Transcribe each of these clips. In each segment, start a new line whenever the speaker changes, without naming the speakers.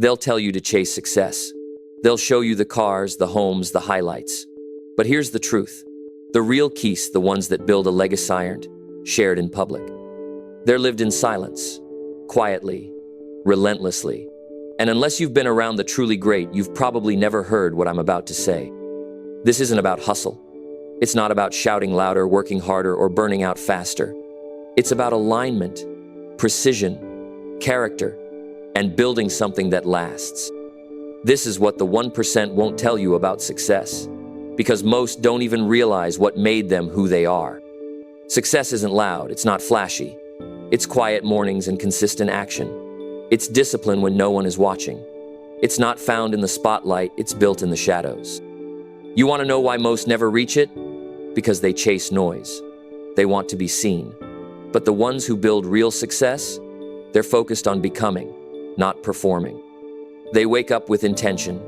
They'll tell you to chase success. They'll show you the cars, the homes, the highlights. But here's the truth. The real keys, the ones that build a legacy, aren't shared in public. They're lived in silence, quietly, relentlessly. And unless you've been around the truly great, you've probably never heard what I'm about to say. This isn't about hustle. It's not about shouting louder, working harder, or burning out faster. It's about alignment, precision, character, and building something that lasts. This is what the 1% won't tell you about success, because most don't even realize what made them who they are. Success isn't loud, it's not flashy. It's quiet mornings and consistent action. It's discipline when no one is watching. It's not found in the spotlight, it's built in the shadows. You want to know why most never reach it? Because they chase noise. They want to be seen. But the ones who build real success, they're focused on becoming, not performing. They wake up with intention.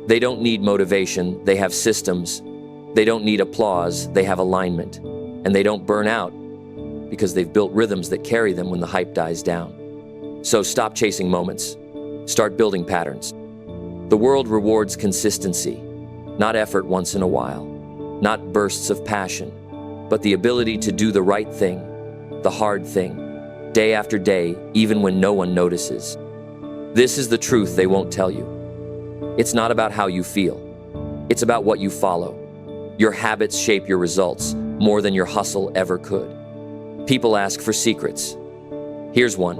They don't need motivation, they have systems. They don't need applause, they have alignment. And they don't burn out because they've built rhythms that carry them when the hype dies down. So stop chasing moments. Start building patterns. The world rewards consistency, not effort once in a while, not bursts of passion, but the ability to do the right thing, the hard thing, day after day, even when no one notices. This is the truth they won't tell you. It's not about how you feel. It's about what you follow. Your habits shape your results more than your hustle ever could. People ask for secrets. Here's one.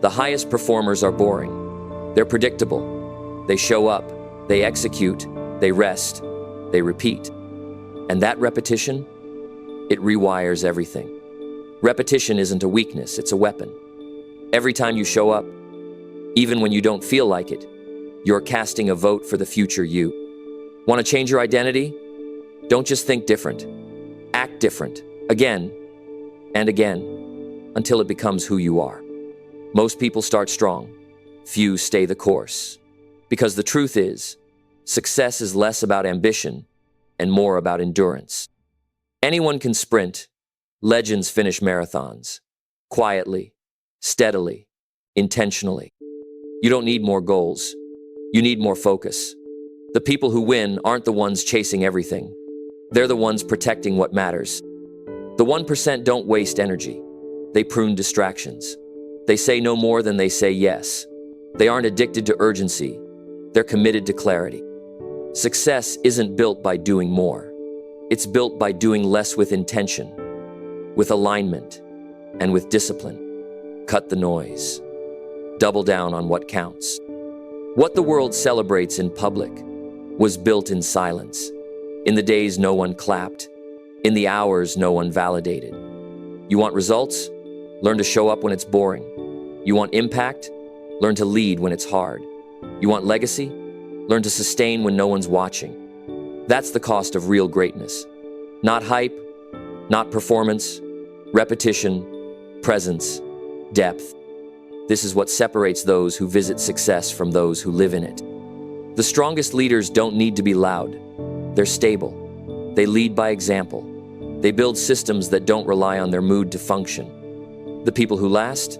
The highest performers are boring. They're predictable. They show up, they execute, they rest, they repeat. And that repetition, it rewires everything. Repetition isn't a weakness, it's a weapon. Every time you show up, even when you don't feel like it, you're casting a vote for the future you. Want to change your identity? Don't just think different. Act different, again and again, until it becomes who you are. Most people start strong. Few stay the course. Because the truth is, success is less about ambition and more about endurance. Anyone can sprint. Legends finish marathons. Quietly, steadily, intentionally. You don't need more goals. You need more focus. The people who win aren't the ones chasing everything. They're the ones protecting what matters. The 1% don't waste energy. They prune distractions. They say no more than they say yes. They aren't addicted to urgency. They're committed to clarity. Success isn't built by doing more. It's built by doing less with intention, with alignment, and with discipline. Cut the noise. Double down on what counts. What the world celebrates in public was built in silence. In the days no one clapped. In the hours no one validated. You want results? Learn to show up when it's boring. You want impact? Learn to lead when it's hard. You want legacy? Learn to sustain when no one's watching. That's the cost of real greatness. Not hype, not performance, repetition, presence, depth. This is what separates those who visit success from those who live in it. The strongest leaders don't need to be loud. They're stable. They lead by example. They build systems that don't rely on their mood to function. The people who last,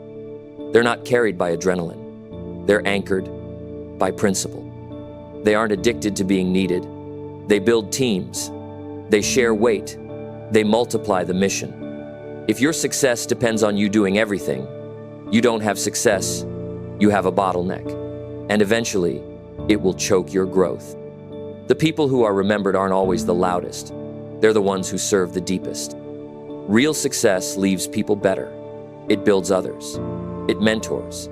they're not carried by adrenaline. They're anchored by principle. They aren't addicted to being needed. They build teams. They share weight. They multiply the mission. If your success depends on you doing everything, you don't have success, you have a bottleneck. And eventually, it will choke your growth. The people who are remembered aren't always the loudest. They're the ones who serve the deepest. Real success leaves people better. It builds others. It mentors.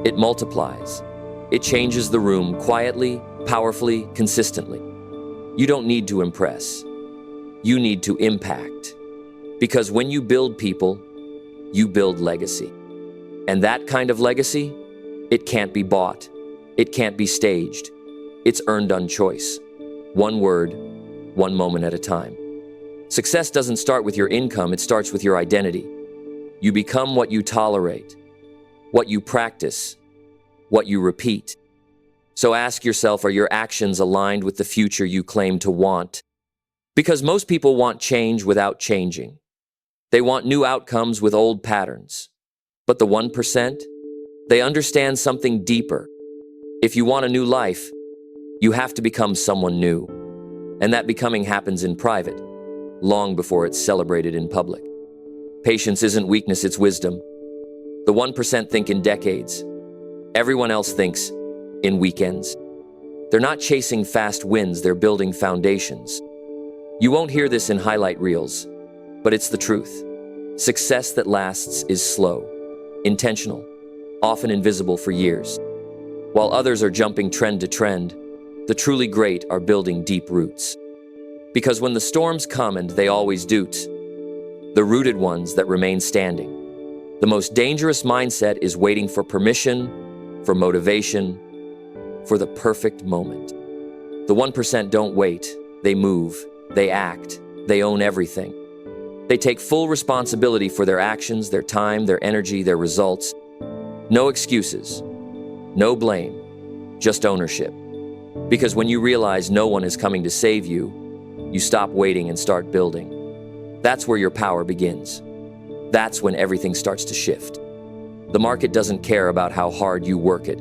It multiplies. It changes the room quietly, powerfully, consistently. You don't need to impress. You need to impact. Because when you build people, you build legacy. And that kind of legacy, it can't be bought. It can't be staged. It's earned on choice. One word, one moment at a time. Success doesn't start with your income, it starts with your identity. You become what you tolerate, what you practice, what you repeat. So ask yourself, are your actions aligned with the future you claim to want? Because most people want change without changing. They want new outcomes with old patterns. But the 1%, they understand something deeper. If you want a new life, you have to become someone new. And that becoming happens in private, long before it's celebrated in public. Patience isn't weakness, it's wisdom. The 1% think in decades. Everyone else thinks in weekends. They're not chasing fast wins, they're building foundations. You won't hear this in highlight reels, but it's the truth. Success that lasts is slow, intentional, often invisible for years. While others are jumping trend to trend, the truly great are building deep roots. Because when the storms come, and they always do, the rooted ones that remain standing. The most dangerous mindset is waiting for permission, for motivation, for the perfect moment. The 1% don't wait, they move, they act, they own everything. They take full responsibility for their actions, their time, their energy, their results. No excuses, no blame, just ownership. Because when you realize no one is coming to save you, you stop waiting and start building. That's where your power begins. That's when everything starts to shift. The market doesn't care about how hard you work it,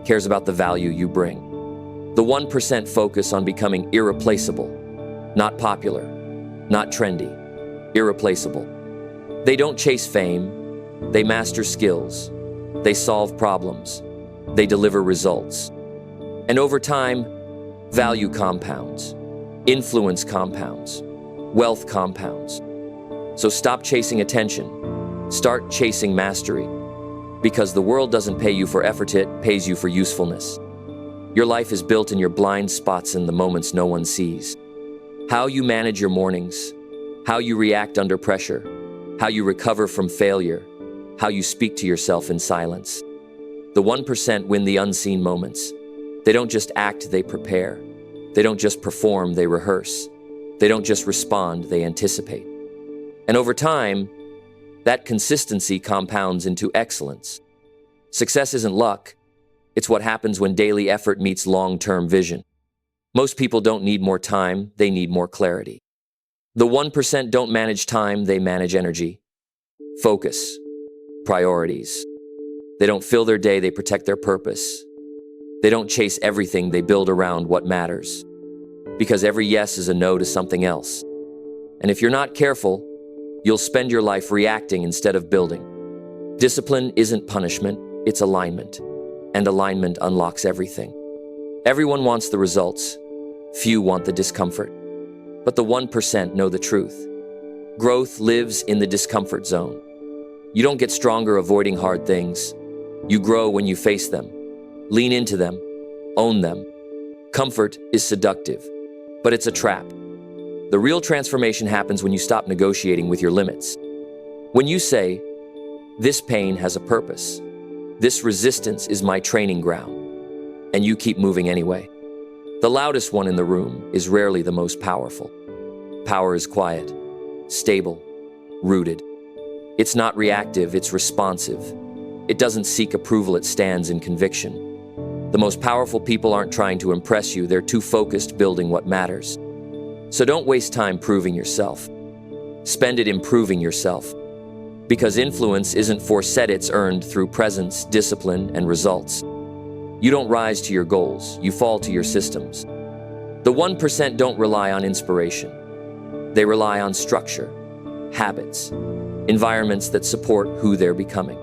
cares about the value you bring. The 1% focus on becoming irreplaceable, not popular, not trendy, irreplaceable. They don't chase fame, they master skills, they solve problems, they deliver results. And over time, value compounds, influence compounds, wealth compounds. So stop chasing attention, start chasing mastery. Because the world doesn't pay you for effort, it pays you for usefulness. Your life is built in your blind spots, in the moments no one sees. How you manage your mornings, how you react under pressure, how you recover from failure, how you speak to yourself in silence. The 1% win the unseen moments. They don't just act, they prepare. They don't just perform, they rehearse. They don't just respond, they anticipate. And over time, that consistency compounds into excellence. Success isn't luck. It's what happens when daily effort meets long-term vision. Most people don't need more time, they need more clarity. The 1% don't manage time, they manage energy. Focus. Priorities. They don't fill their day, they protect their purpose. They don't chase everything, they build around what matters. Because every yes is a no to something else. And if you're not careful, you'll spend your life reacting instead of building. Discipline isn't punishment, it's alignment. And alignment unlocks everything. Everyone wants the results. Few want the discomfort. But the 1% know the truth. Growth lives in the discomfort zone. You don't get stronger avoiding hard things. You grow when you face them. Lean into them. Own them. Comfort is seductive, but it's a trap. The real transformation happens when you stop negotiating with your limits. When you say, this pain has a purpose, this resistance is my training ground, and you keep moving anyway. The loudest one in the room is rarely the most powerful. Power is quiet, stable, rooted. It's not reactive, it's responsive. It doesn't seek approval, it stands in conviction. The most powerful people aren't trying to impress you, they're too focused building what matters. So don't waste time proving yourself. Spend it improving yourself. Because influence isn't forced, it's earned through presence, discipline, and results. You don't rise to your goals, you fall to your systems. The 1% don't rely on inspiration. They rely on structure, habits, environments that support who they're becoming.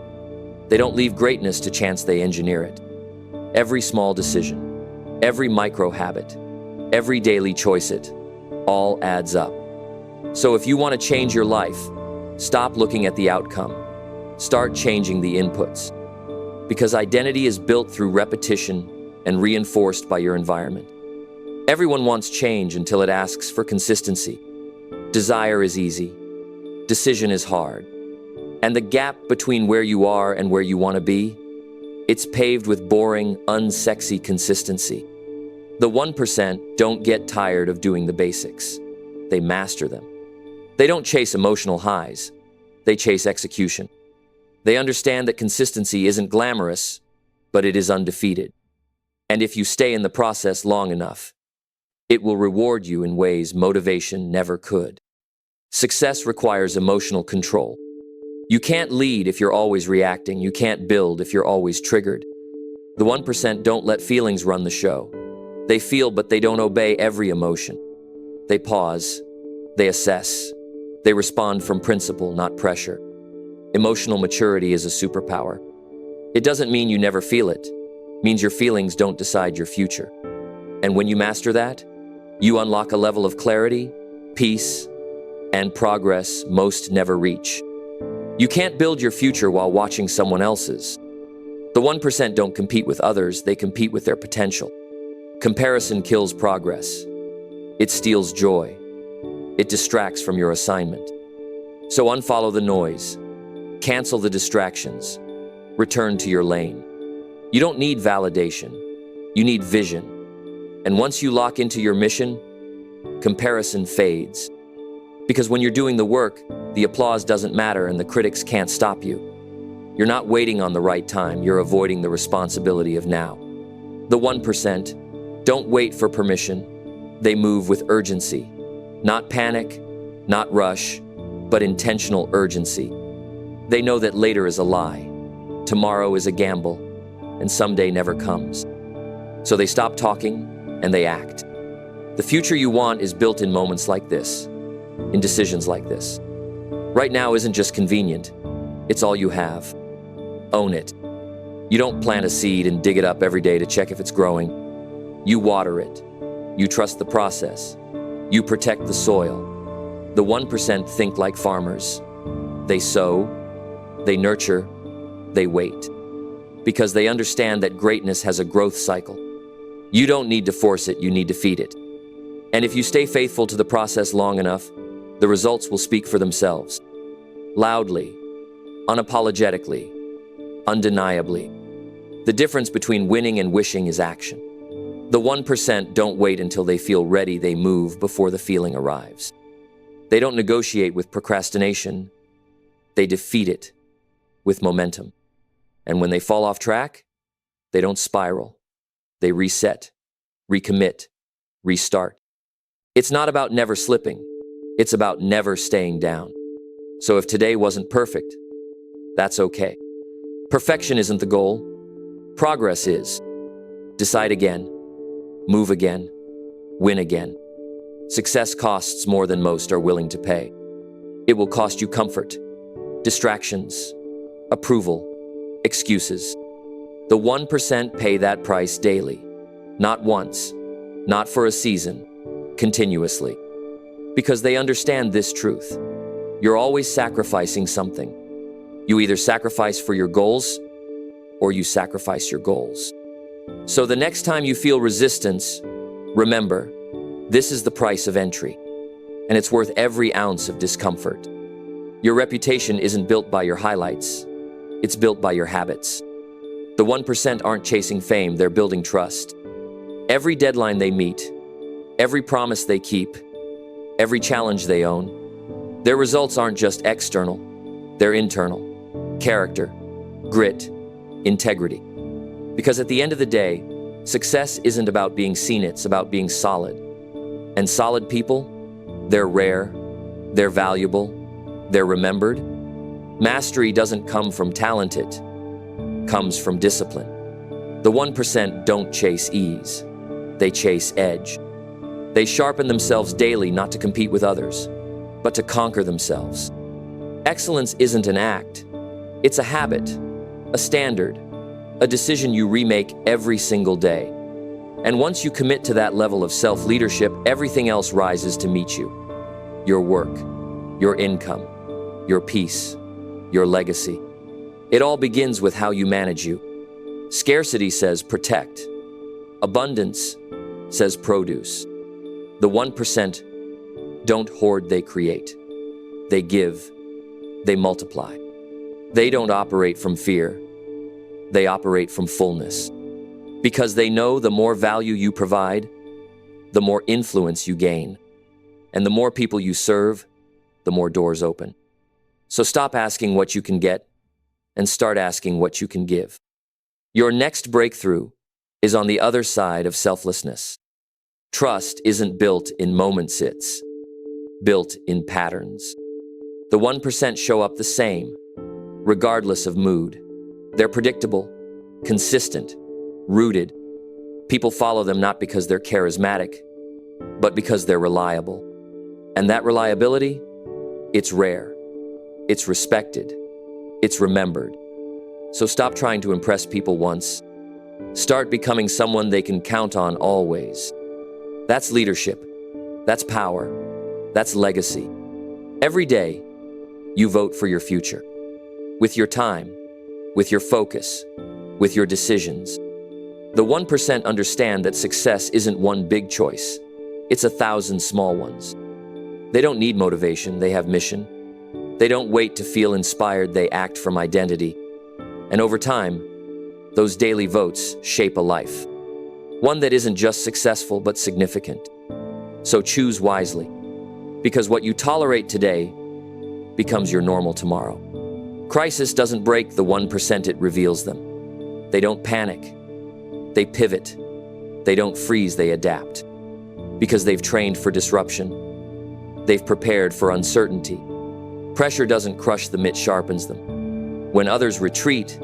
They don't leave greatness to chance, they engineer it. Every small decision, every micro habit, every daily choice, it all adds up. So if you want to change your life, stop looking at the outcome. Start changing the inputs. Because identity is built through repetition and reinforced by your environment. Everyone wants change until it asks for consistency. Desire is easy. Decision is hard. And the gap between where you are and where you want to be, it's paved with boring, unsexy consistency. The 1% don't get tired of doing the basics. They master them. They don't chase emotional highs. They chase execution. They understand that consistency isn't glamorous, but it is undefeated. And if you stay in the process long enough, it will reward you in ways motivation never could. Success requires emotional control. You can't lead if you're always reacting. You can't build if you're always triggered. The 1% don't let feelings run the show. They feel, but they don't obey every emotion. They pause. They assess. They respond from principle, not pressure. Emotional maturity is a superpower. It doesn't mean you never feel it. It means your feelings don't decide your future. And when you master that, you unlock a level of clarity, peace, and progress most never reach. You can't build your future while watching someone else's. The 1% don't compete with others, they compete with their potential. Comparison kills progress. It steals joy. It distracts from your assignment. So unfollow the noise. Cancel the distractions. Return to your lane. You don't need validation. You need vision. And once you lock into your mission, comparison fades. Because when you're doing the work, the applause doesn't matter and the critics can't stop you. You're not waiting on the right time, you're avoiding the responsibility of now. The 1% don't wait for permission. They move with urgency. Not panic, not rush, but intentional urgency. They know that later is a lie, tomorrow is a gamble, and someday never comes. So they stop talking and they act. The future you want is built in moments like this, in decisions like this. Right now isn't just convenient, it's all you have. Own it. You don't plant a seed and dig it up every day to check if it's growing. You water it. You trust the process. You protect the soil. The 1% think like farmers. They sow, they nurture, they wait. Because they understand that greatness has a growth cycle. You don't need to force it, you need to feed it. And if you stay faithful to the process long enough, the results will speak for themselves. Loudly, unapologetically, undeniably. The difference between winning and wishing is action. The 1% don't wait until they feel ready, they move before the feeling arrives. They don't negotiate with procrastination, they defeat it with momentum. And when they fall off track, they don't spiral. They reset, recommit, restart. It's not about never slipping, it's about never staying down. So if today wasn't perfect, that's okay. Perfection isn't the goal. Progress is. Decide again. Move again. Win again. Success costs more than most are willing to pay. It will cost you comfort, distractions, approval, excuses. The 1% pay that price daily. Not once, not for a season, continuously. Because they understand this truth. You're always sacrificing something. You either sacrifice for your goals, or you sacrifice your goals. So the next time you feel resistance, remember, this is the price of entry, and it's worth every ounce of discomfort. Your reputation isn't built by your highlights, it's built by your habits. The 1% aren't chasing fame, they're building trust. Every deadline they meet, every promise they keep, every challenge they own, their results aren't just external, they're internal. Character, grit, integrity. Because at the end of the day, success isn't about being seen, it's about being solid. And solid people, they're rare, they're valuable, they're remembered. Mastery doesn't come from talent, it comes from discipline. The 1% don't chase ease, they chase edge. They sharpen themselves daily not to compete with others, but to conquer themselves. Excellence isn't an act. It's a habit, a standard, a decision you remake every single day. And once you commit to that level of self-leadership, everything else rises to meet you. Your work, your income, your peace, your legacy. It all begins with how you manage you. Scarcity says protect. Abundance says produce. The 1% don't hoard, they create. They give, they multiply. They don't operate from fear, they operate from fullness. Because they know the more value you provide, the more influence you gain. And the more people you serve, the more doors open. So stop asking what you can get and start asking what you can give. Your next breakthrough is on the other side of selflessness. Trust isn't built in moments, it's built in patterns. The 1% show up the same, regardless of mood. They're predictable, consistent, rooted. People follow them not because they're charismatic, but because they're reliable. And that reliability, it's rare, it's respected, it's remembered. So stop trying to impress people once. Start becoming someone they can count on always. That's leadership. That's power. That's legacy. Every day, you vote for your future. With your time, with your focus, with your decisions. The 1% understand that success isn't one big choice. It's 1,000 small ones. They don't need motivation, they have mission. They don't wait to feel inspired, they act from identity. And over time, those daily votes shape a life. One that isn't just successful, but significant. So choose wisely. Because what you tolerate today becomes your normal tomorrow. Crisis doesn't break the 1%, it reveals them. They don't panic. They pivot. They don't freeze, they adapt. Because they've trained for disruption. They've prepared for uncertainty. Pressure doesn't crush them, it sharpens them. When others retreat,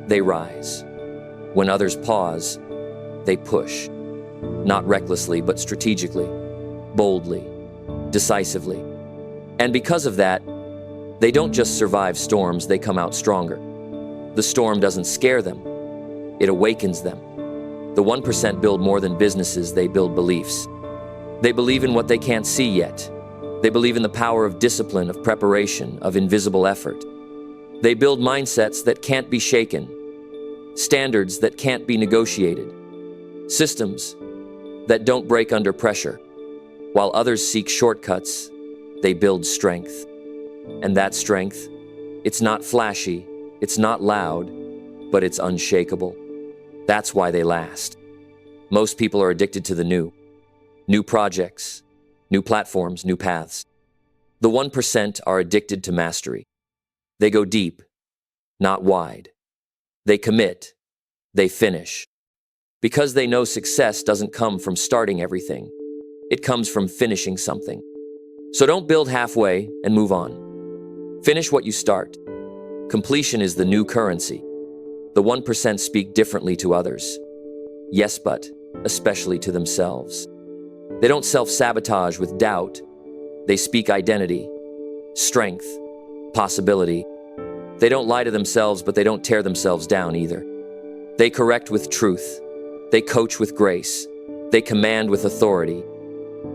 they rise. When others pause, they push. Not recklessly, but strategically, boldly, decisively. And because of that, they don't just survive storms, they come out stronger. The storm doesn't scare them, it awakens them. The 1% build more than businesses, they build beliefs. They believe in what they can't see yet. They believe in the power of discipline, of preparation, of invisible effort. They build mindsets that can't be shaken, standards that can't be negotiated, systems that don't break under pressure. While others seek shortcuts, they build strength. And that strength, it's not flashy, it's not loud, but it's unshakable. That's why they last. Most people are addicted to the new. New projects, new platforms, new paths. The 1% are addicted to mastery. They go deep, not wide. They commit, they finish. Because they know success doesn't come from starting everything. It comes from finishing something. So don't build halfway and move on. Finish what you start. Completion is the new currency. The 1% speak differently to others. Yes, but especially to themselves. They don't self-sabotage with doubt. They speak identity, strength, possibility. They don't lie to themselves, but they don't tear themselves down either. They correct with truth. They coach with grace. They command with authority.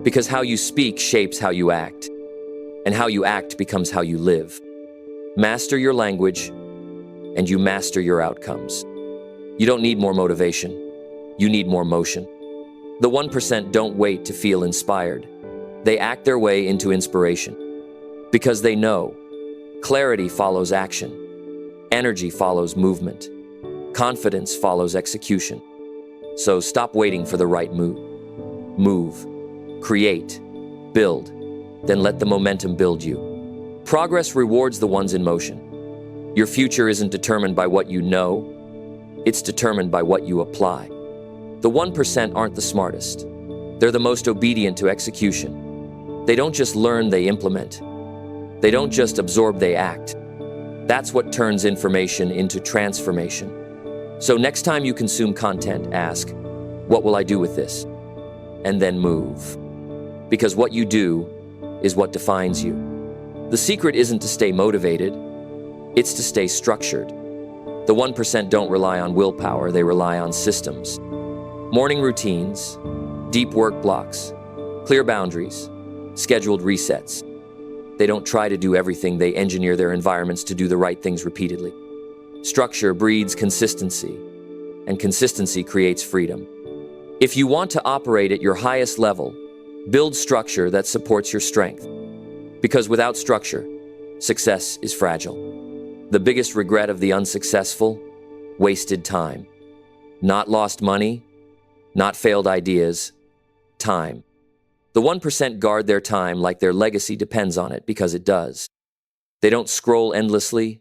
Because how you speak shapes how you act. And how you act becomes how you live. Master your language, and you master your outcomes. You don't need more motivation. You need more motion. The 1% don't wait to feel inspired. They act their way into inspiration. Because they know clarity follows action. Energy follows movement. Confidence follows execution. So stop waiting for the right mood. Move, create, build, then let the momentum build you. Progress rewards the ones in motion. Your future isn't determined by what you know, it's determined by what you apply. The 1% aren't the smartest. They're the most obedient to execution. They don't just learn, they implement. They don't just absorb, they act. That's what turns information into transformation. So next time you consume content, ask, what will I do with this? And then move. Because what you do is what defines you. The secret isn't to stay motivated, it's to stay structured. The 1% don't rely on willpower, they rely on systems. Morning routines, deep work blocks, clear boundaries, scheduled resets. They don't try to do everything, they engineer their environments to do the right things repeatedly. Structure breeds consistency, and consistency creates freedom. If you want to operate at your highest level, build structure that supports your strength. Because without structure, success is fragile. The biggest regret of the unsuccessful? Wasted time. Not lost money, not failed ideas, time. The 1% guard their time like their legacy depends on it, because it does. They don't scroll endlessly.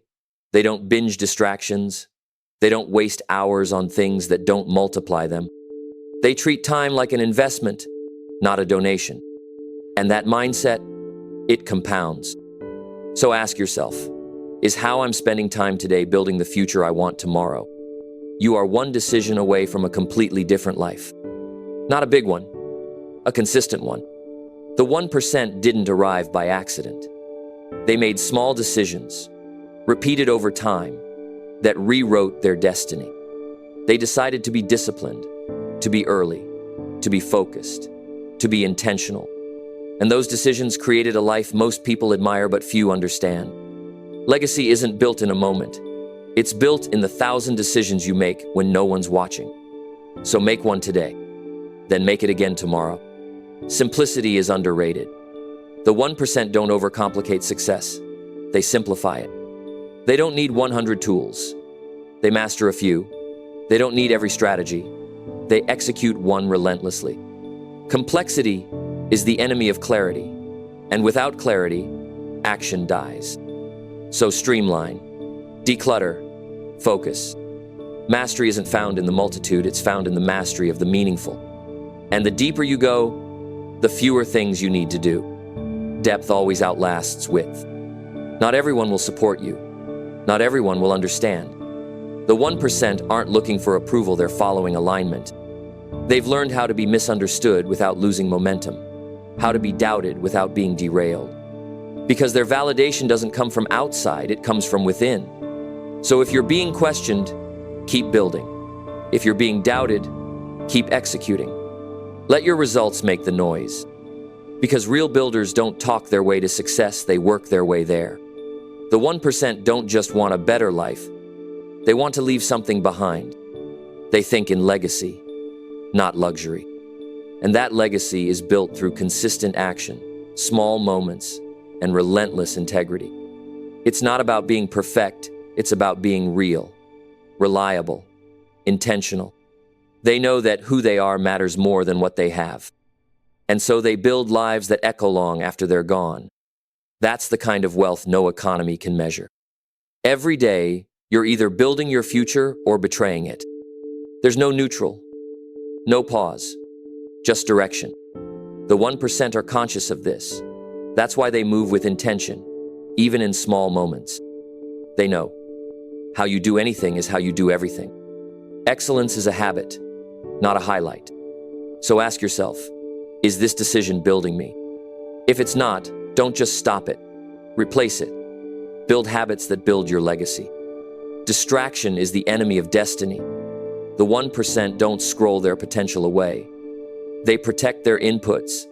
They don't binge distractions. They don't waste hours on things that don't multiply them. They treat time like an investment, not a donation. And that mindset, it compounds. So ask yourself, is how I'm spending time today building the future I want tomorrow? You are one decision away from a completely different life. Not a big one, a consistent one. The 1% didn't arrive by accident. They made small decisions, repeated over time, that rewrote their destiny. They decided to be disciplined, to be early, to be focused, to be intentional. And those decisions created a life most people admire but few understand. Legacy isn't built in a moment. It's built in the 1,000 decisions you make when no one's watching. So make one today, then make it again tomorrow. Simplicity is underrated. The 1% don't overcomplicate success. They simplify it. They don't need 100 tools. They master a few. They don't need every strategy. They execute one relentlessly. Complexity is the enemy of clarity, and without clarity, action dies. So streamline, declutter, focus. Mastery isn't found in the multitude, it's found in the mastery of the meaningful. And the deeper you go, the fewer things you need to do. Depth always outlasts width. Not everyone will support you. Not everyone will understand. The 1% aren't looking for approval, they're following alignment. They've learned how to be misunderstood without losing momentum, how to be doubted without being derailed. Because their validation doesn't come from outside, it comes from within. So if you're being questioned, keep building. If you're being doubted, keep executing. Let your results make the noise. Because real builders don't talk their way to success, they work their way there. The 1% don't just want a better life, they want to leave something behind. They think in legacy, not luxury. And that legacy is built through consistent action, small moments, and relentless integrity. It's not about being perfect, it's about being real, reliable, intentional. They know that who they are matters more than what they have. And so they build lives that echo long after they're gone. That's the kind of wealth no economy can measure. Every day, you're either building your future or betraying it. There's no neutral, no pause, just direction. The 1% are conscious of this. That's why they move with intention, even in small moments. They know how you do anything is how you do everything. Excellence is a habit, not a highlight. So ask yourself, is this decision building me? If it's not, don't just stop it. Replace it. Build habits that build your legacy. Distraction is the enemy of destiny. The 1% don't scroll their potential away. They protect their inputs.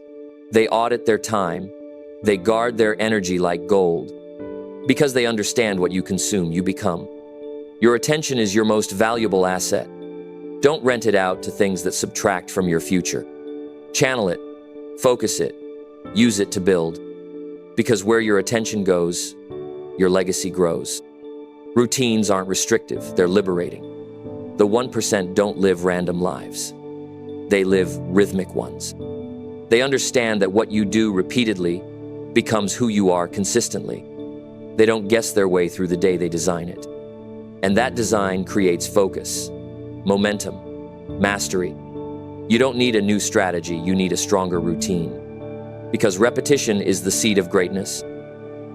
They audit their time. They guard their energy like gold. Because they understand what you consume, you become. Your attention is your most valuable asset. Don't rent it out to things that subtract from your future. Channel it, focus it, use it to build. Because where your attention goes, your legacy grows. Routines aren't restrictive, they're liberating. The 1% don't live random lives. They live rhythmic ones. They understand that what you do repeatedly becomes who you are consistently. They don't guess their way through the day, they design it. And that design creates focus, momentum, mastery. You don't need a new strategy, you need a stronger routine. Because repetition is the seed of greatness.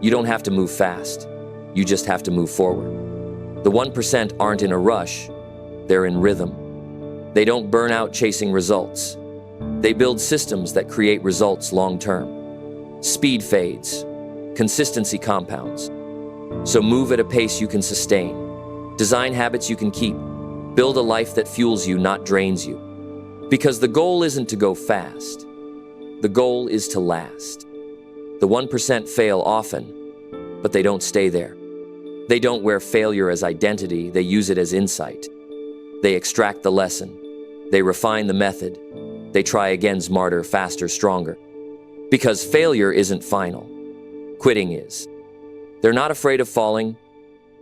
You don't have to move fast, you just have to move forward. The 1% aren't in a rush, they're in rhythm. They don't burn out chasing results. They build systems that create results long term. Speed fades, consistency compounds. So move at a pace you can sustain. Design habits you can keep. Build a life that fuels you, not drains you. Because the goal isn't to go fast. The goal is to last. The 1% fail often, but they don't stay there. They don't wear failure as identity, they use it as insight. They extract the lesson. They refine the method. They try again, smarter, faster, stronger. Because failure isn't final. Quitting is. They're not afraid of falling,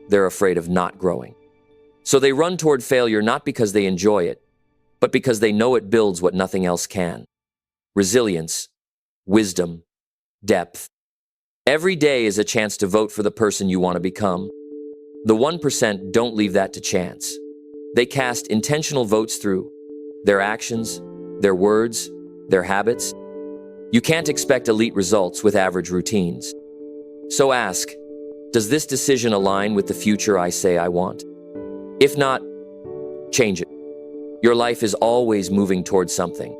they're afraid of not growing. So they run toward failure not because they enjoy it, but because they know it builds what nothing else can. Resilience, wisdom, depth. Every day is a chance to vote for the person you want to become. The 1% don't leave that to chance. They cast intentional votes through their actions, their words, their habits. You can't expect elite results with average routines. So ask, does this decision align with the future I say I want? If not, Change it. Your life is always moving towards something.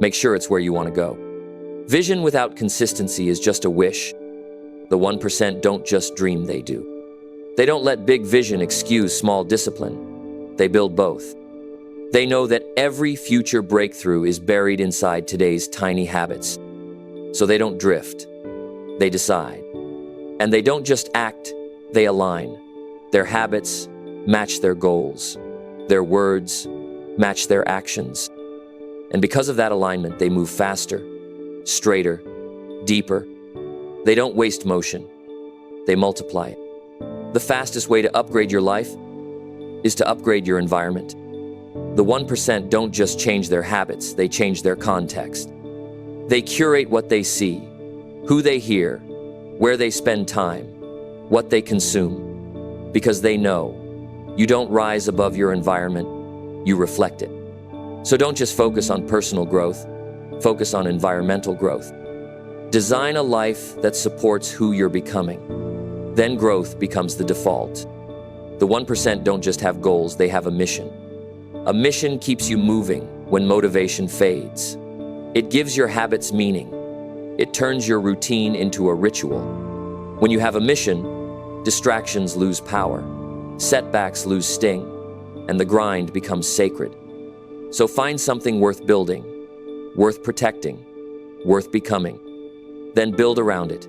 Make sure it's where you want to go. Vision without consistency is just a wish. The 1% don't just dream, they do. They don't let big vision excuse small discipline. They build both. They know that every future breakthrough is buried inside today's tiny habits. So they don't drift. They decide. And they don't just act, they align. Their habits match their goals. Their words match their actions. And because of that alignment, they move faster, straighter, deeper. They don't waste motion. They multiply it. The fastest way to upgrade your life is to upgrade your environment. The 1% don't just change their habits, they change their context. They curate what they see, who they hear, where they spend time, what they consume, because they know you don't rise above your environment, you reflect it. So don't just focus on personal growth, focus on environmental growth. Design a life that supports who you're becoming. Then growth becomes the default. The 1% don't just have goals, they have a mission. A mission keeps you moving when motivation fades. It gives your habits meaning. It turns your routine into a ritual. When you have a mission, distractions lose power, setbacks lose sting, and the grind becomes sacred. So find something worth building, worth protecting, worth becoming. Then build around it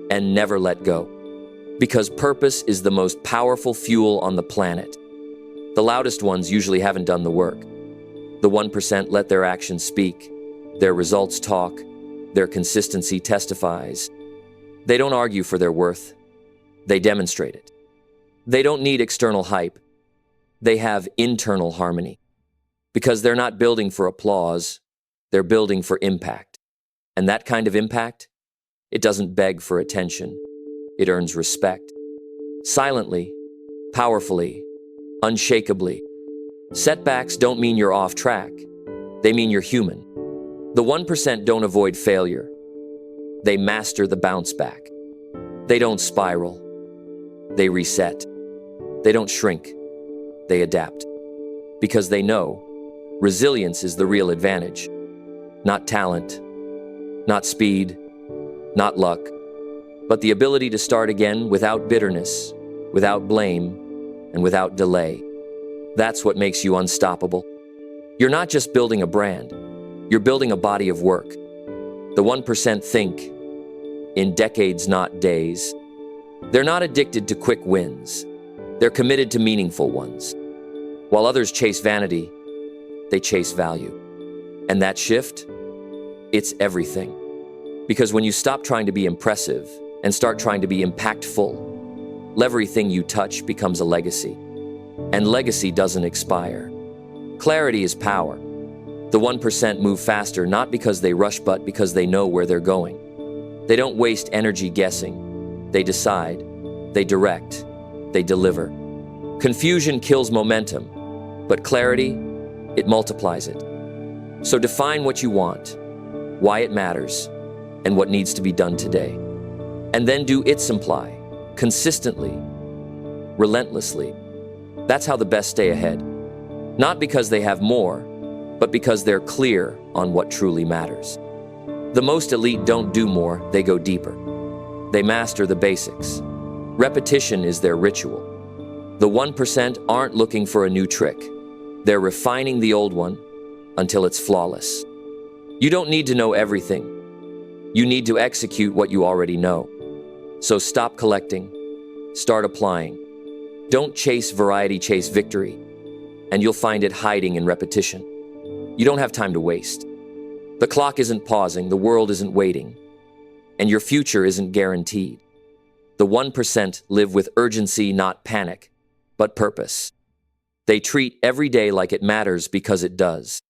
and never let go. Because purpose is the most powerful fuel on the planet. The loudest ones usually haven't done the work. The 1% let their actions speak, their results talk, their consistency testifies. They don't argue for their worth, they demonstrate it. They don't need external hype, they have internal harmony. Because they're not building for applause, they're building for impact. And that kind of impact, it doesn't beg for attention, it earns respect. Silently, powerfully, unshakably. Setbacks don't mean you're off track. They mean you're human. The 1% don't avoid failure. They master the bounce back. They don't spiral. They reset. They don't shrink. They adapt. Because they know resilience is the real advantage. Not talent, not speed, not luck, but the ability to start again without bitterness, without blame, and without delay. That's what makes you unstoppable. You're not just building a brand, you're building a body of work. The 1% think in decades, not days. They're not addicted to quick wins. They're committed to meaningful ones. While others chase vanity, they chase value. And that shift, it's everything. Because when you stop trying to be impressive and start trying to be impactful, everything you touch becomes a legacy. And legacy doesn't expire. Clarity is power. The 1% move faster not because they rush but because they know where they're going. They don't waste energy guessing. They decide, they direct, they deliver. Confusion kills momentum, but clarity, it multiplies it. So define what you want, why it matters, and what needs to be done today. And then do it simply, consistently, relentlessly. That's how the best stay ahead. Not because they have more, but because they're clear on what truly matters. The most elite don't do more, they go deeper. They master the basics. Repetition is their ritual. The 1% aren't looking for a new trick. They're refining the old one until it's flawless. You don't need to know everything. You need to execute what you already know. So stop collecting, start applying. Don't chase variety, chase victory, and you'll find it hiding in repetition. You don't have time to waste. The clock isn't pausing, the world isn't waiting, and your future isn't guaranteed. The 1% live with urgency, not panic, but purpose. They treat every day like it matters because it does.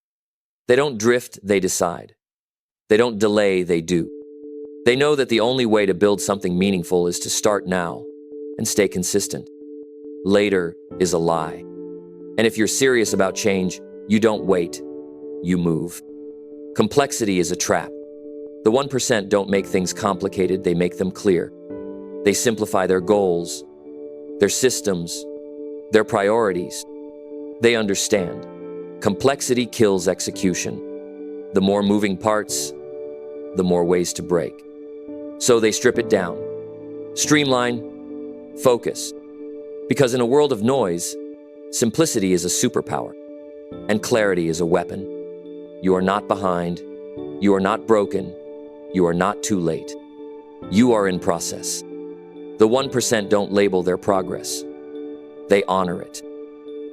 They don't drift, they decide. They don't delay, they do. They know that the only way to build something meaningful is to start now and stay consistent. Later is a lie. And if you're serious about change, you don't wait, you move. Complexity is a trap. The 1% don't make things complicated, they make them clear. They simplify their goals, their systems, their priorities. They understand. Complexity kills execution. The more moving parts, the more ways to break. So they strip it down. Streamline, focus. Because in a world of noise, simplicity is a superpower, and clarity is a weapon. You are not behind. You are not broken. You are not too late. You are in process. The 1% don't label their progress. They honor it.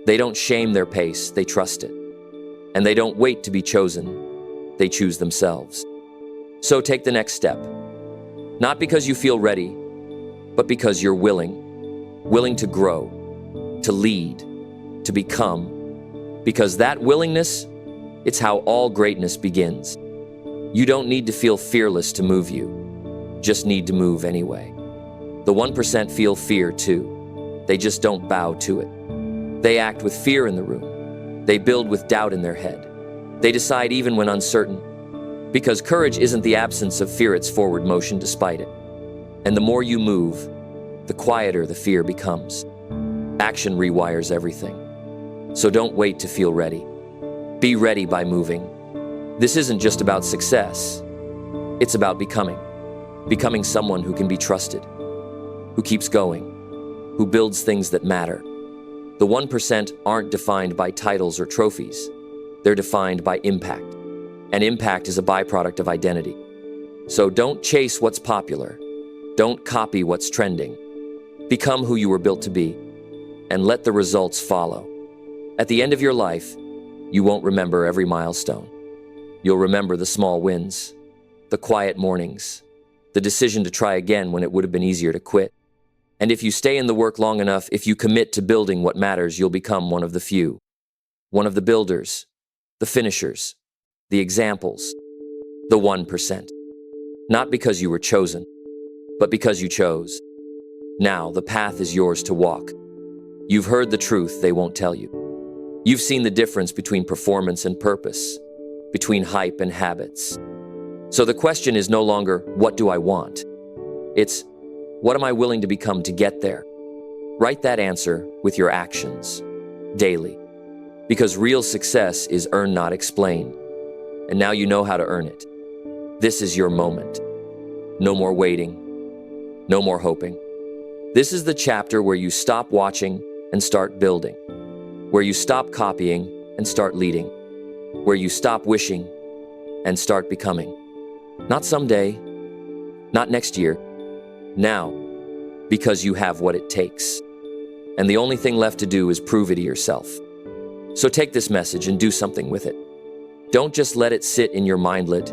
They don't shame their pace, they trust it. And they don't wait to be chosen, they choose themselves. So take the next step. Not because you feel ready, but because you're willing to grow, to lead, to become. Because that willingness, it's how all greatness begins. You don't need to feel fearless to move you, just need to move anyway. The 1% feel fear too. They just don't bow to it. They act with fear in the room. They build with doubt in their head. They decide even when uncertain. Because courage isn't the absence of fear, it's forward motion despite it. And the more you move, the quieter the fear becomes. Action rewires everything. So don't wait to feel ready. Be ready by moving. This isn't just about success. It's about becoming. Becoming someone who can be trusted, who keeps going, who builds things that matter. The 1% aren't defined by titles or trophies. They're defined by impact. And impact is a byproduct of identity. So don't chase what's popular. Don't copy what's trending. Become who you were built to be, and let the results follow. At the end of your life, you won't remember every milestone. You'll remember the small wins, the quiet mornings, the decision to try again when it would have been easier to quit. And if you stay in the work long enough, if you commit to building what matters, you'll become one of the few. One of the builders, the finishers, the examples, the 1%. Not because you were chosen, but because you chose. Now the path is yours to walk. You've heard the truth they won't tell you. You've seen the difference between performance and purpose, between hype and habits. So the question is no longer, what do I want? It's, what am I willing to become to get there? Write that answer with your actions, daily. Because real success is earn, not explain. And now you know how to earn it. This is your moment. No more waiting. No more hoping. This is the chapter where you stop watching and start building. Where you stop copying and start leading. Where you stop wishing and start becoming. Not someday, not next year, now, because you have what it takes. And the only thing left to do is prove it to yourself. So take this message and do something with it. Don't just let it sit in your mindlet.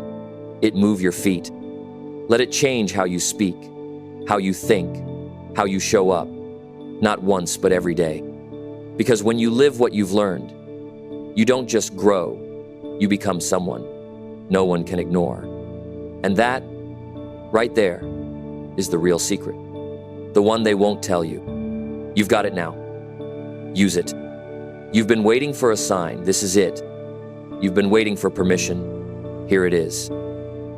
It move your feet. Let it change how you speak, how you think, how you show up. Not once, but every day. Because when you live what you've learned, you don't just grow, you become someone no one can ignore. And that, right there, is the real secret. The one they won't tell you. You've got it now. Use it. You've been waiting for a sign. This is it. You've been waiting for permission. Here it is.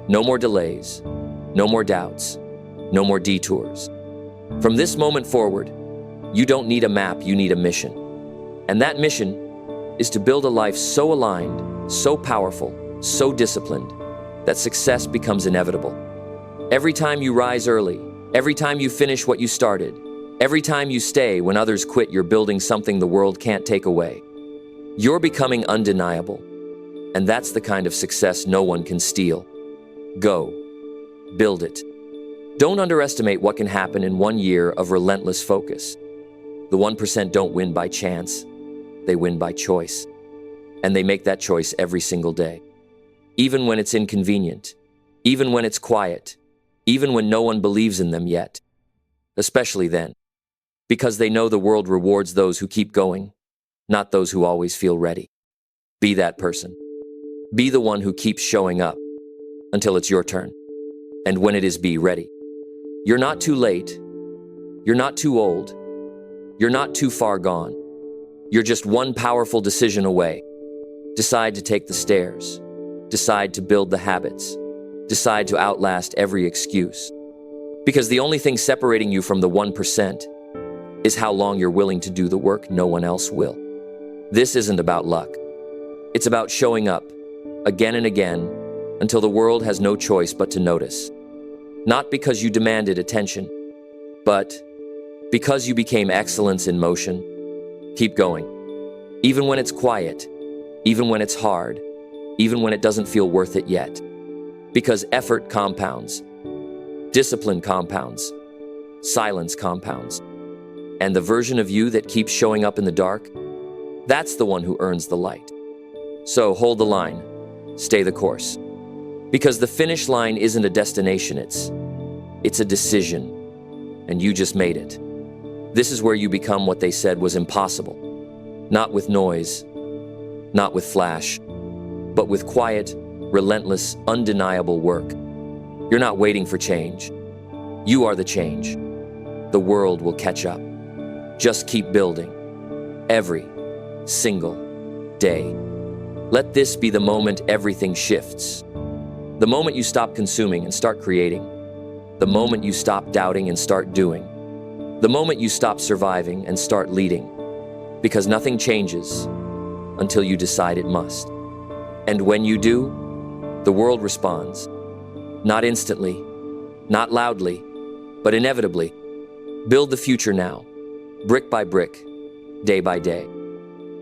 No more delays. No more doubts. No more detours. From this moment forward, you don't need a map, you need a mission. And that mission is to build a life so aligned, so powerful, so disciplined, that success becomes inevitable. Every time you rise early, every time you finish what you started, every time you stay when others quit, you're building something the world can't take away. You're becoming undeniable. And that's the kind of success no one can steal. Go. Build it. Don't underestimate what can happen in 1 year of relentless focus. The 1% don't win by chance. They win by choice. And they make that choice every single day. Even when it's inconvenient. Even when it's quiet. Even when no one believes in them yet. Especially then. Because they know the world rewards those who keep going, not those who always feel ready. Be that person. Be the one who keeps showing up until it's your turn. And when it is, be ready. You're not too late. You're not too old. You're not too far gone. You're just one powerful decision away. Decide to take the stairs. Decide to build the habits. Decide to outlast every excuse. Because the only thing separating you from the 1% is how long you're willing to do the work no one else will. This isn't about luck. It's about showing up, again and again, until the world has no choice but to notice. Not because you demanded attention, but because you became excellence in motion. Keep going. Even when it's quiet, even when it's hard, even when it doesn't feel worth it yet. Because effort compounds, discipline compounds, silence compounds. And the version of you that keeps showing up in the dark, that's the one who earns the light. So hold the line, stay the course. Because the finish line isn't a destination, it's a decision. And you just made it. This is where you become what they said was impossible. Not with noise, not with flash, but with quiet, relentless, undeniable work. You're not waiting for change. You are the change. The world will catch up. Just keep building. Every single day. Let this be the moment everything shifts. The moment you stop consuming and start creating. The moment you stop doubting and start doing. The moment you stop surviving and start leading. Because nothing changes until you decide it must. And when you do, the world responds. Not instantly, not loudly, but inevitably. Build the future now, brick by brick, day by day.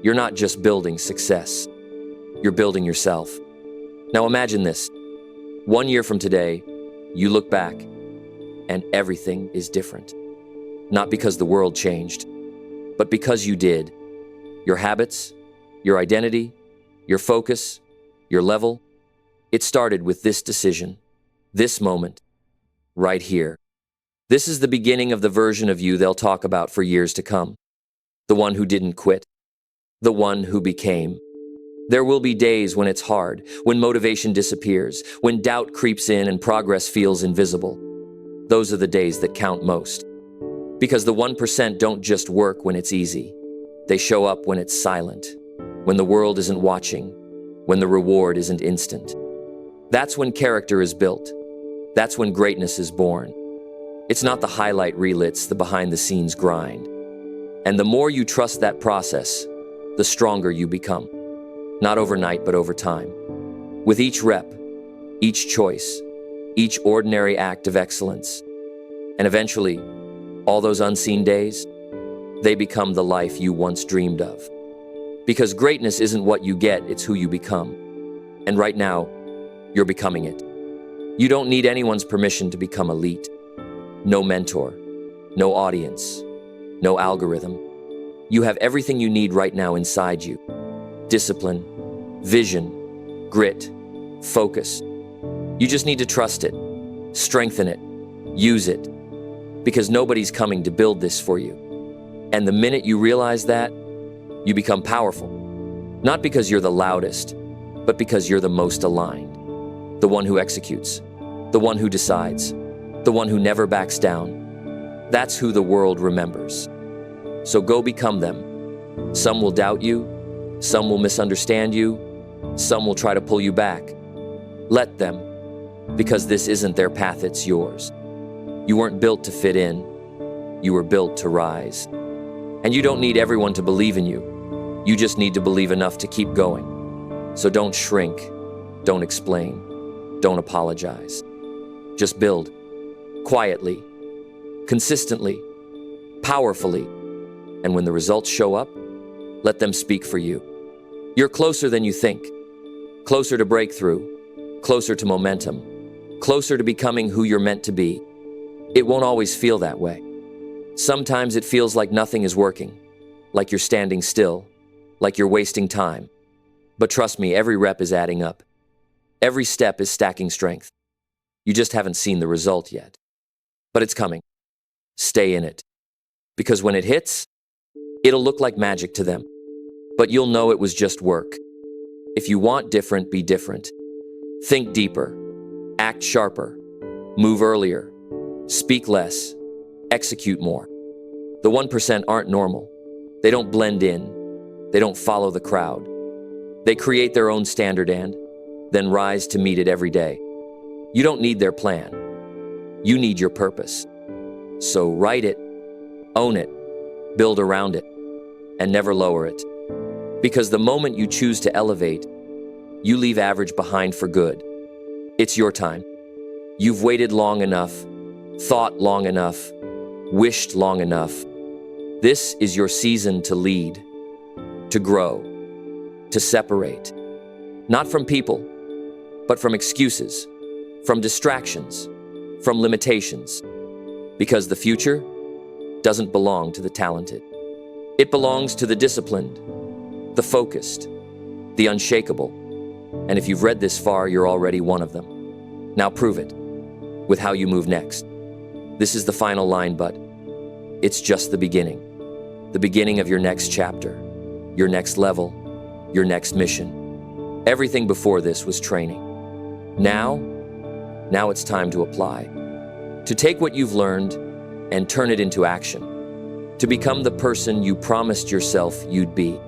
You're not just building success, you're building yourself. Now imagine this. 1 year from today, you look back, and everything is different. Not because the world changed, but because you did. Your habits, your identity, your focus, your level, it started with this decision, this moment, right here. This is the beginning of the version of you they'll talk about for years to come. The one who didn't quit, the one who became. There will be days when it's hard, when motivation disappears, when doubt creeps in and progress feels invisible. Those are the days that count most. Because the 1% don't just work when it's easy. They show up when it's silent, when the world isn't watching, when the reward isn't instant. That's when character is built. That's when greatness is born. It's not the highlight reel, it's the behind-the-scenes grind. And the more you trust that process, the stronger you become. Not overnight, but over time. With each rep, each choice, each ordinary act of excellence. And eventually, all those unseen days, they become the life you once dreamed of. Because greatness isn't what you get, it's who you become. And right now, you're becoming it. You don't need anyone's permission to become elite. No mentor, no audience, no algorithm. You have everything you need right now inside you. Discipline, vision, grit, focus. You just need to trust it, strengthen it, use it. Because nobody's coming to build this for you. And the minute you realize that, you become powerful. Not because you're the loudest, but because you're the most aligned. The one who executes, the one who decides, the one who never backs down. That's who the world remembers. So go become them. Some will doubt you, some will misunderstand you, some will try to pull you back. Let them, because this isn't their path, it's yours. You weren't built to fit in, you were built to rise. And you don't need everyone to believe in you. You just need to believe enough to keep going. So don't shrink, don't explain, don't apologize. Just build, quietly, consistently, powerfully. And when the results show up, let them speak for you. You're closer than you think, closer to breakthrough, closer to momentum, closer to becoming who you're meant to be. It won't always feel that way. Sometimes it feels like nothing is working, like you're standing still, like you're wasting time. But trust me, every rep is adding up. Every step is stacking strength. You just haven't seen the result yet. But it's coming. Stay in it. Because when it hits, it'll look like magic to them. But you'll know it was just work. If you want different, be different. Think deeper. Act sharper. Move earlier. Speak less. Execute more. The 1% aren't normal. They don't blend in. They don't follow the crowd. They create their own standard and then rise to meet it every day. You don't need their plan. You need your purpose. So write it, own it, build around it, and never lower it. Because the moment you choose to elevate, you leave average behind for good. It's your time. You've waited long enough, thought long enough, wished long enough. This is your season to lead, to grow, to separate. Not from people, but from excuses, from distractions, from limitations. Because the future doesn't belong to the talented. It belongs to the disciplined, the focused, the unshakable. And if you've read this far, you're already one of them. Now prove it with how you move next. This is the final line, but it's just the beginning of your next chapter, your next level, your next mission. Everything before this was training. Now it's time to apply, to take what you've learned and turn it into action, to become the person you promised yourself you'd be.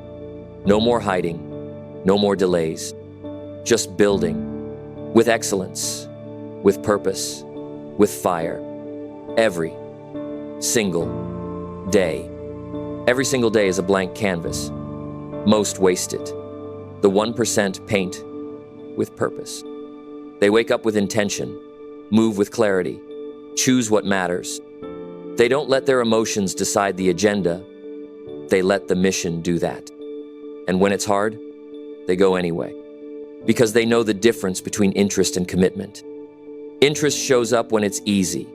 No more hiding, no more delays, just building with excellence, with purpose, with fire, every single day. Every single day is a blank canvas, most wasted. The 1% paint with purpose. They wake up with intention, move with clarity, choose what matters. They don't let their emotions decide the agenda. They let the mission do that. And when it's hard, they go anyway. Because they know the difference between interest and commitment. Interest shows up when it's easy.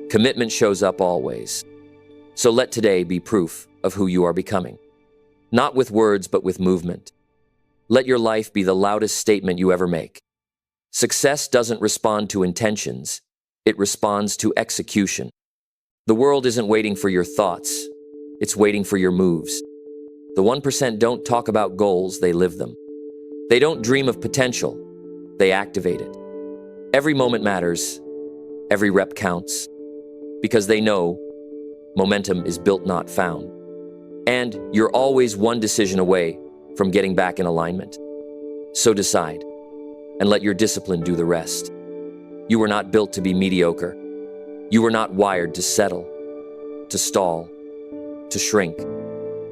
Commitment shows up always. So let today be proof of who you are becoming. Not with words, but with movement. Let your life be the loudest statement you ever make. Success doesn't respond to intentions. It responds to execution. The world isn't waiting for your thoughts. It's waiting for your moves. The 1% don't talk about goals, they live them. They don't dream of potential, they activate it. Every moment matters, every rep counts, because they know momentum is built, not found. And you're always one decision away from getting back in alignment. So decide, and let your discipline do the rest. You were not built to be mediocre. You were not wired to settle, to stall, to shrink.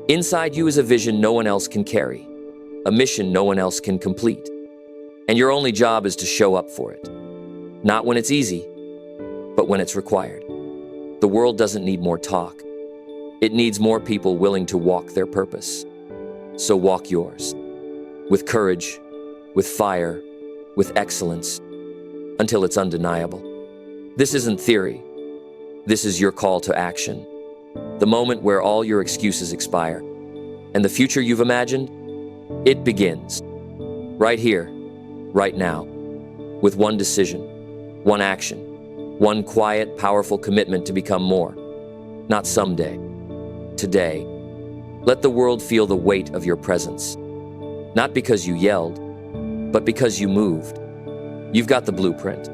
Inside you is a vision no one else can carry, a mission no one else can complete. And your only job is to show up for it. Not when it's easy, but when it's required. The world doesn't need more talk. It needs more people willing to walk their purpose. So walk yours, with courage, with fire, with excellence, until it's undeniable. This isn't theory. This is your call to action. The moment where all your excuses expire. And the future you've imagined, it begins. Right here, right now, with one decision, one action, one quiet, powerful commitment to become more. Not someday, today. Let the world feel the weight of your presence. Not because you yelled, but because you moved. You've got the blueprint.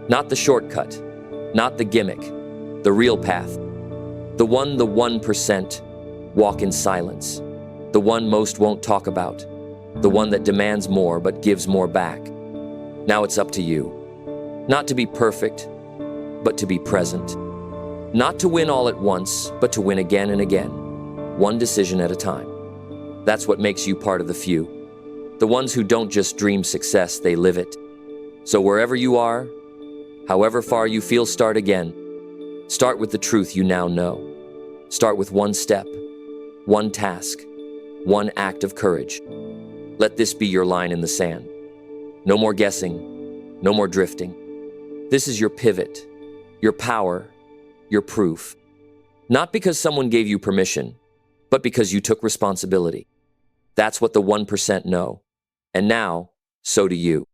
Not the shortcut, not the gimmick, the real path. The 1% walk in silence. The one most won't talk about. The one that demands more but gives more back. Now it's up to you. Not to be perfect, but to be present. Not to win all at once, but to win again and again. One decision at a time. That's what makes you part of the few. The ones who don't just dream success, they live it. So wherever you are, however far you feel, start again. Start with the truth you now know. Start with one step, one task, one act of courage. Let this be your line in the sand. No more guessing, no more drifting. This is your pivot, your power, your proof. Not because someone gave you permission, but because you took responsibility. That's what the 1% know. And now, so do you.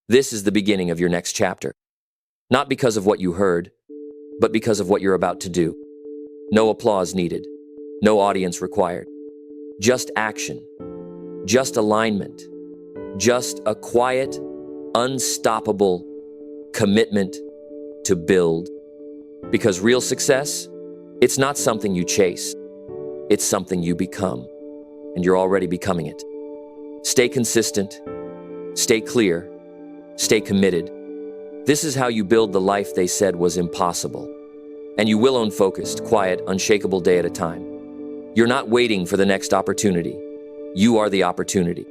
This is the beginning of your next chapter. Not because of what you heard, but because of what you're about to do. No applause needed, no audience required. Just action, just alignment, just a quiet, unstoppable commitment to build. Because real success, it's not something you chase. It's something you become, and you're already becoming it. Stay consistent, stay clear, stay committed. This is how you build the life they said was impossible. And you will own focused, quiet, unshakable day at a time. You're not waiting for the next opportunity. You are the opportunity.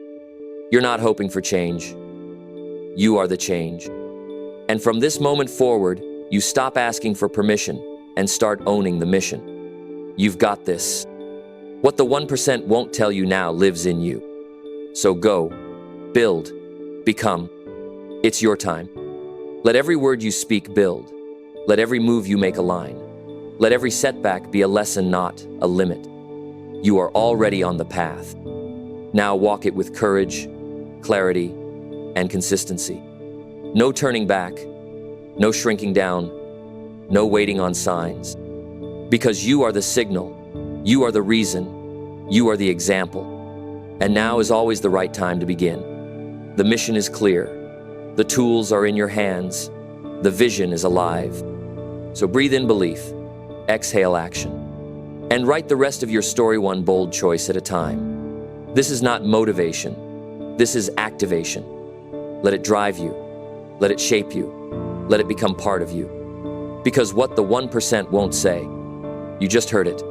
You're not hoping for change. You are the change. And from this moment forward, you stop asking for permission and start owning the mission. You've got this. What the 1% won't tell you now lives in you. So go, build, become. It's your time. Let every word you speak build. Let every move you make align. Let every setback be a lesson, not a limit. You are already on the path. Now walk it with courage, clarity, and consistency. No turning back, no shrinking down, no waiting on signs. Because you are the signal, you are the reason, you are the example. And now is always the right time to begin. The mission is clear. The tools are in your hands. The vision is alive. So breathe in belief, exhale action, and write the rest of your story one bold choice at a time. This is not motivation. This is activation. Let it drive you. Let it shape you. Let it become part of you. Because what the 1% won't say, you just heard it.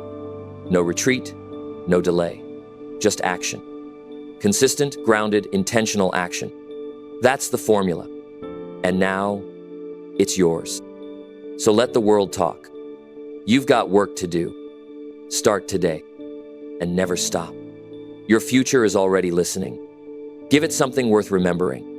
No retreat, no delay, just action. Consistent, grounded, intentional action. That's the formula. And now, it's yours. So let the world talk. You've got work to do. Start today and never stop. Your future is already listening. Give it something worth remembering.